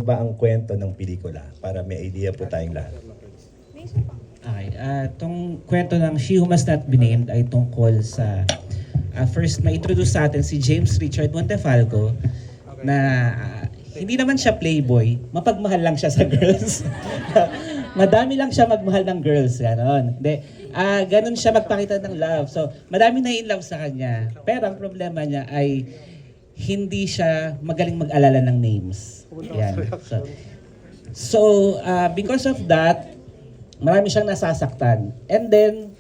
ba ang kwento ng pelikula para may idea po tayong lahat? Okay, itong kwento ng She Who Must Not Be Named ay tungkol sa first ma-introduce sa atin si James Richard Montefalco na hindi naman siya playboy, mapagmahal lang siya sa girls. Madami lang siya magmahal ng girls, gano'n. Hindi, ganun siya magpakita ng love. So, madami na in love sa kanya. Pero ang problema niya ay hindi siya magaling mag-alala ng names. Yan. So, because of that, marami siyang nasasaktan. And then,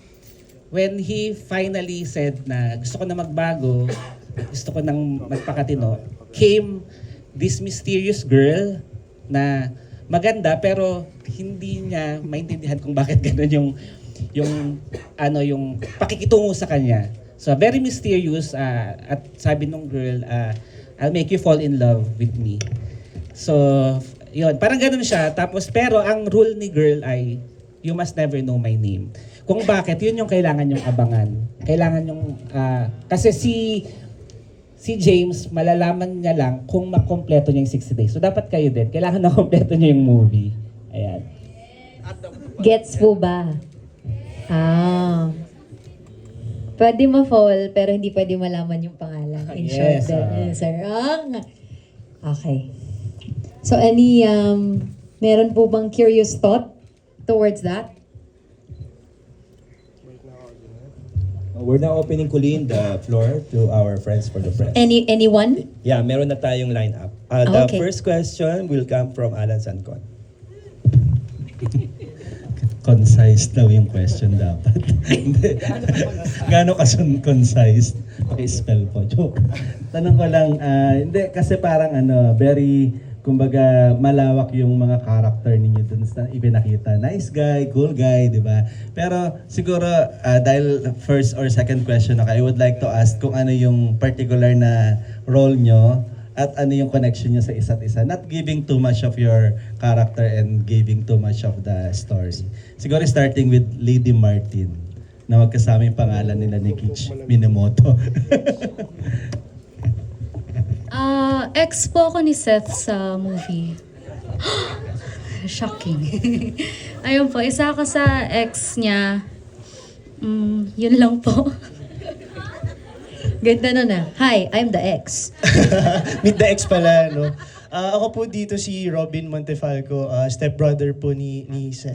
when he finally said na gusto ko na magbago, gusto ko nang magpakatino, came this mysterious girl na maganda pero hindi niya maintindihan kung bakit gano'n yung pakikitungo sa kanya. So very mysterious at sabi nung girl, I'll make you fall in love with me. So yun, parang gano'n siya. Tapos pero ang rule ni girl ay you must never know my name. Kung bakit, yun yung kailangan yung abangan. Kailangan yung kasi si James, malalaman niya lang kung makompleto niya yung 60 days. So dapat kayo din, kailangan na kompleto niya yung movie. Ayan. Gets po ba? Pwede ma-fall, pero hindi pwede malaman yung pangalan. In short, Yes, then, sir. Okay. So, meron po bang curious thought towards that? We're now opening Colleen the floor to our friends for the press. Anyone? Yeah, meron na tayong line-up. The Okay. first question will come from Alan Sancon. Concise daw yung question dapat. Gano'n concise? Paki-spell po. Joke. Tanong ko lang, hindi kasi parang very, kumbaga malawak yung mga character ninyo dun sa ipinakita. Nice guy, cool guy, di ba? Pero siguro, dahil first or second question ako, I would like to ask kung ano yung particular na role nyo at ano yung connection nyo sa isa't isa. Not giving too much of your character and giving too much of the story. Siguro starting with Lady Martin, na magkasama yung pangalan nila ni Kitch Minamoto. Ex po ako ni Seth sa movie. Shocking. Ayun po, isa ako sa ex niya. Yun lang po. Ganda nun Hi, I'm the ex. Meet the ex pala, no? Ako po dito si Robin Montefalco, stepbrother po ni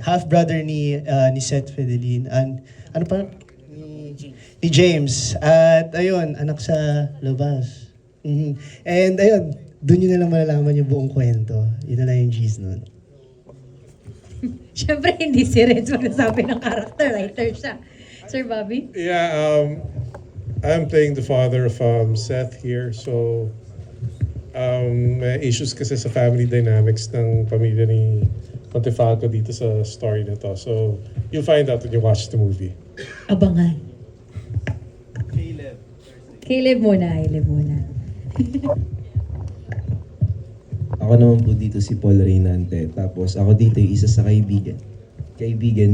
half-brother ni Seth Fidelin. And ano pa? Ni James. At ayun, anak sa labas. And ayun, doon nyo na lang malalaman yung buong kwento. Yun na lang yung G's nun. Siyempre, hindi si Renz magsasabi ng character. Writer siya. Sir Bobby? Yeah, I'm playing the father of Seth here. So, may issues kasi sa family dynamics ng pamilya ni Montefalco dito sa story na to. So, you'll find out when you watch the movie. Abangan. Caleb muna. Ako naman po dito si Paul Reynante. Tapos ako dito yung isa sa kaibigan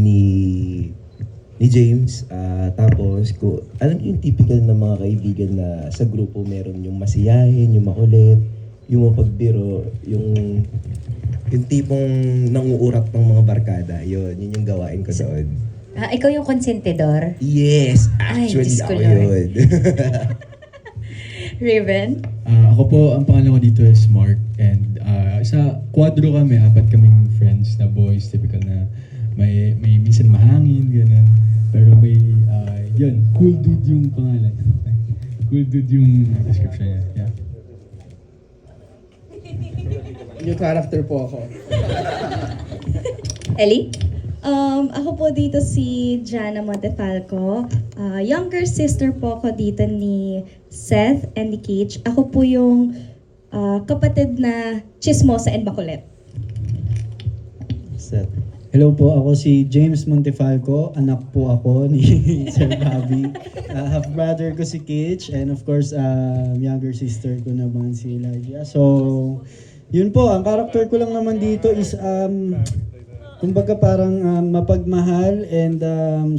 ni James. Tapos alam niyo yung typical na mga kaibigan na sa grupo meron yung masiyahin, yung makulit, yung mapagbiro, yung tipong nanguurat ng mga barkada. Yun yung gawain ko doon. Ikaw yung konsentidor? Yes! Ay, Actually, Diyos ko, ako Lord. yun. Raven? Ako po, ang pangalan ko dito is Mark. And sa kwadro kami, 4 kaming friends na boys. Typical na may minsan mahangin, gano'n. Pero may, yun, cool dude yung pangalan. Cool dude yung description niya. Yeah. Yung character po ako. Ellie? Ako po dito si Jana Montefalco. Younger sister po ako dito ni Seth and ni Kitch. Ako po yung kapatid na chismosa and makulit. Seth. Hello po, ako si James Montefalco. Anak po ako ni Sir Bobby. Half-brother ko si Kitch and of course, younger sister ko naman si Elijah. So, yun po, ang character ko lang naman dito is kumbaga parang mapagmahal and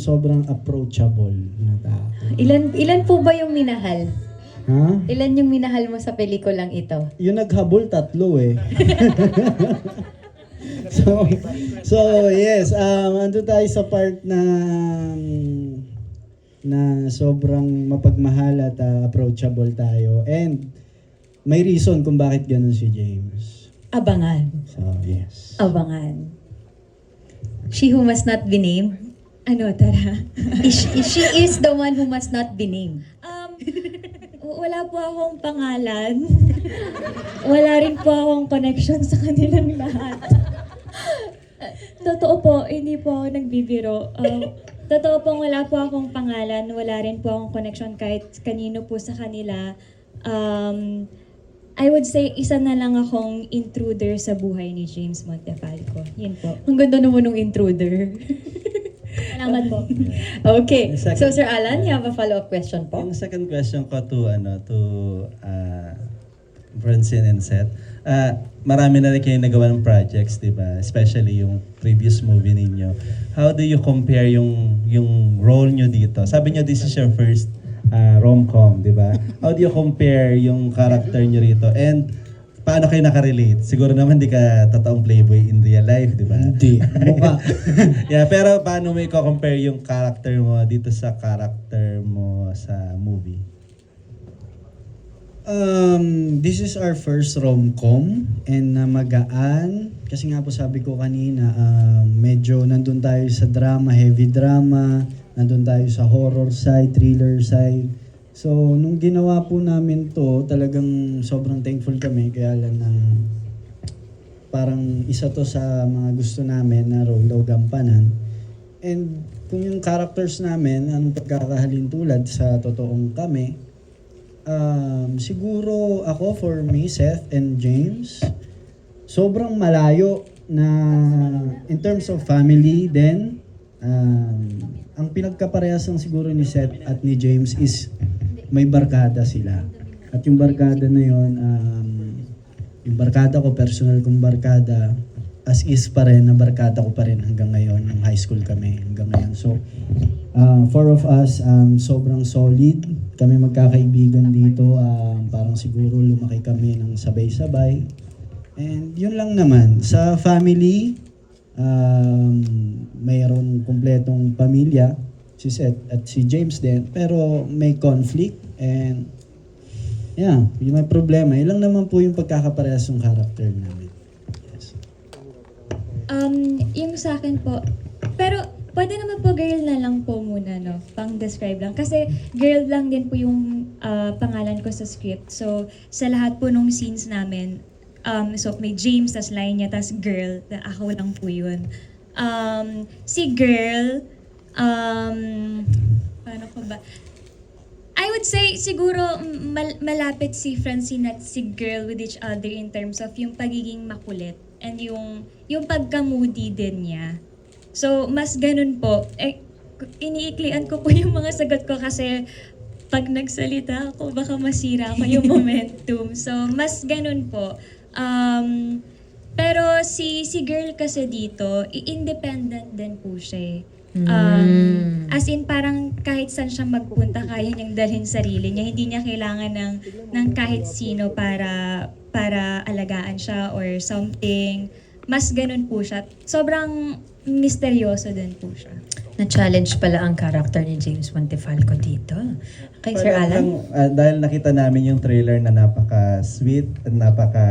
sobrang approachable na tao. Ilan po ba yung minahal? Ha? Ilan yung minahal mo sa pelikulang ito? Yung naghabol, 3 eh. so yes, ando tayo sa part na sobrang mapagmahal at approachable tayo. And may reason kung bakit ganun si James. Abangan. So, yes. Abangan. She who must not be named. Ano, tara? She is the one who must not be named. Wala po akong pangalan. Wala rin po akong connection sa kanilang lahat. Totoo po, hindi po ako nagbibiro. Totoo pong wala po akong pangalan, wala rin po akong connection kahit kanino po sa kanila. I would say, isa na lang akong intruder sa buhay ni James Montefalco. Yun po. Ang ganda naman ng intruder. Salamat po. Okay. Second- So, Sir Alan, you have a follow-up question po? Yung second question ko to Francine and Seth. Marami na rin kayo nagawa ng projects, di ba? Especially yung previous movie ninyo. How do you compare yung role nyo dito? Sabi nyo, this is your first rom-com, di ba? How do you compare yung character nyo rito? And paano kayo nakarelate? Siguro naman di ka totoong playboy in real life, di ba? Hindi. Mukha. Yeah, pero paano mo i-compare yung character mo dito sa character mo sa movie? This is our first rom-com and magaan. Kasi nga po sabi ko kanina, medyo nandun tayo sa drama, heavy drama. Nandun tayo sa horror side, thriller side. So, nung ginawa po namin to, talagang sobrang thankful kami. Kaya lang na parang isa to sa mga gusto namin na role daw gampanan. And kung yung characters namin, anong pagkakahalin tulad sa totoong kami, siguro ako, for me, Seth and James, sobrang malayo na in terms of family then, ang pinagkaparehas ng siguro ni Seth at ni James is may barkada sila. At yung barkada na yun, yung barkada ko, personal kong barkada, as is pa rin, na barkada ko pa rin hanggang ngayon, nung high school kami hanggang ngayon. So, 4 of us, sobrang solid. Kami magkakaibigan dito, parang siguro lumaki kami ng sabay-sabay. And yun lang naman. Sa family, mayroon kumpletong pamilya, si Seth at si James din, pero may conflict and yeah, yung may problema. Yun lang naman po yung pagkakaparehas ng character namin. Yes. Yung sa akin po, pero pwede naman po girl na lang po muna, no? Pang-describe lang. Kasi girl lang din po yung pangalan ko sa script. So, sa lahat po nung scenes namin, so may James, tas line niya, tas girl, ako lang po yun. Si girl, paano ko ba? I would say siguro malapit si Francine at si girl with each other in terms of yung pagiging makulit and yung pagka-moody din niya. So, mas ganun po. Iniiklian ko po yung mga sagot ko kasi pag nagsalita ako, baka masira ko yung momentum. So, mas ganun po. Pero si girl kasi dito, independent din po siya. As in, parang kahit saan siya magpunta, kaya niyang dalhin sarili niya. Hindi niya kailangan ng kahit sino para alagaan siya or something. Mas ganun po siya. Sobrang misteryoso din po siya. Na-challenge pala ang character ni James Montefalco dito. Kay Sir Alan? Dahil nakita namin yung trailer na napaka-sweet at napaka